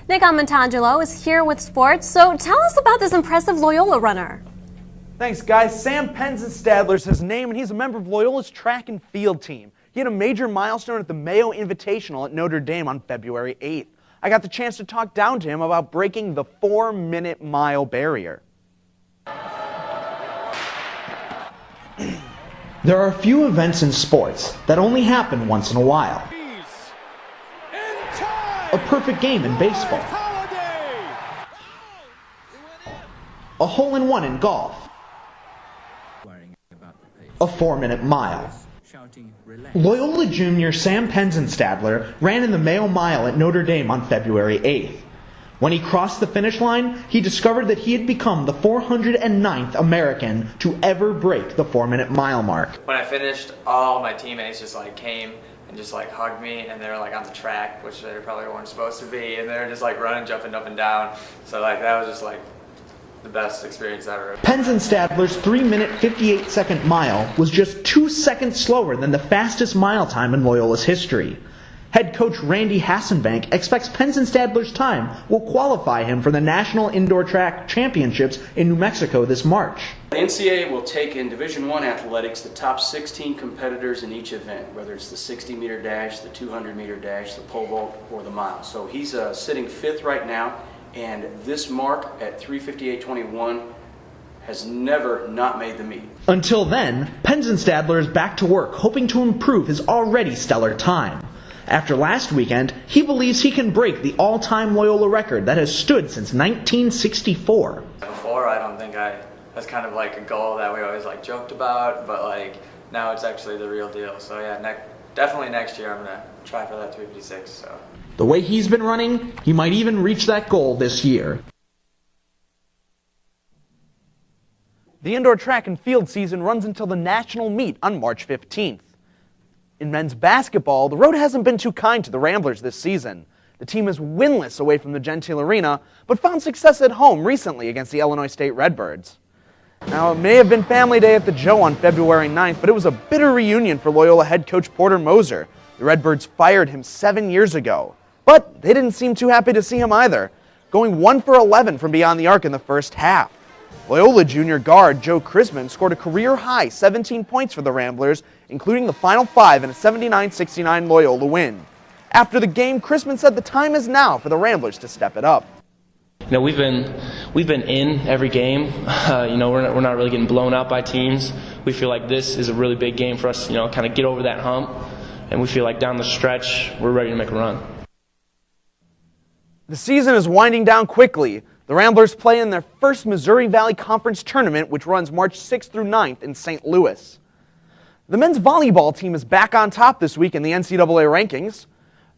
Nick Amontangelo is here with sports, so tell us about this impressive Loyola runner. Thanks, guys. Sam Penzenstadler is his name, and he's a member of Loyola's track and field team. He had a major milestone at the Mayo Invitational at Notre Dame on February 8th. I got the chance to talk down to him about breaking the 4-minute mile barrier. There are a few events in sports that only happen once in a while. A perfect game in baseball. A hole-in-one in golf. A 4-minute mile. Loyola junior Sam Penzenstadler ran in the Mayo Mile at Notre Dame on February 8th. When he crossed the finish line, he discovered that he had become the 409th American to ever break the 4-minute mile mark. When I finished, all my teammates just came and just hugged me, and they were on the track, which they probably weren't supposed to be, and they were just running, jumping up and down. So that was just the best experience ever. Penzenstadler's 3-minute 58-second mile was just 2 seconds slower than the fastest mile time in Loyola's history. Head coach Randy Hassenbank expects Penzenstadler's time will qualify him for the National Indoor Track Championships in New Mexico this March. The NCAA will take in Division I athletics the top 16 competitors in each event, whether it's the 60-meter dash, the 200-meter dash, the pole vault, or the mile. So he's sitting 5th right now, and this mark at 3:58.21 has never not made the meet. Until then, Penzenstadler is back to work, hoping to improve his already stellar time. After last weekend, he believes he can break the all-time Loyola record that has stood since 1964. Before, I don't think that's kind of a goal that we always joked about, but now it's actually the real deal. So yeah, definitely next year I'm gonna try for that 356. So. The way he's been running, he might even reach that goal this year. The indoor track and field season runs until the national meet on March 15th. In men's basketball, the road hasn't been too kind to the Ramblers this season. The team is winless away from the Gentile Arena, but found success at home recently against the Illinois State Redbirds. Now, it may have been family day at the Joe on February 9th, but it was a bitter reunion for Loyola head coach Porter Moser. The Redbirds fired him 7 years ago. But they didn't seem too happy to see him either, going 1 for 11 from beyond the arc in the first half. Loyola junior guard Joe Chrisman scored a career-high 17 points for the Ramblers, including the final 5 in a 79-69 Loyola win. After the game, Chrisman said the time is now for the Ramblers to step it up. We've been in every game. We're not really getting blown out by teams. We feel like this is a really big game for us. Kind of get over that hump, and we feel like down the stretch we're ready to make a run. The season is winding down quickly. The Ramblers play in their first Missouri Valley Conference tournament, which runs March 6th through 9th in St. Louis. The men's volleyball team is back on top this week in the NCAA rankings.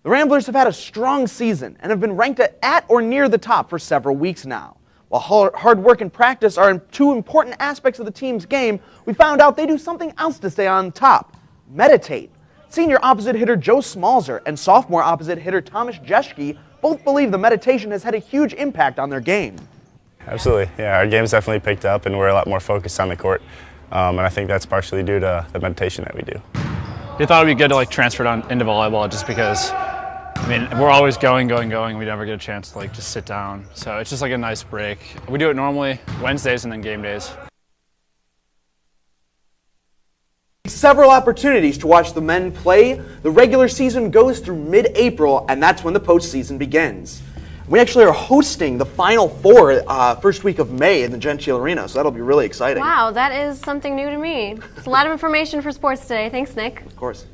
The Ramblers have had a strong season and have been ranked at or near the top for several weeks now. While hard work and practice are 2 important aspects of the team's game, we found out they do something else to stay on top: meditate. Senior opposite hitter Joe Smalzer and sophomore opposite hitter Thomas Jeschke both believe the meditation has had a huge impact on their game. Absolutely, yeah, our game's definitely picked up and we're a lot more focused on the court. And I think that's partially due to the meditation that we do. We thought it would be good to transfer it into volleyball just because, we're always going. We never get a chance to just sit down. So it's just a nice break. We do it normally Wednesdays and then game days. Several opportunities to watch the men play. The regular season goes through mid-April, and that's when the postseason begins. We actually are hosting the Final Four first week of May in the Gentile Arena, so that'll be really exciting. Wow, that is something new to me. It's a lot of information for sports today. Thanks, Nick. Of course.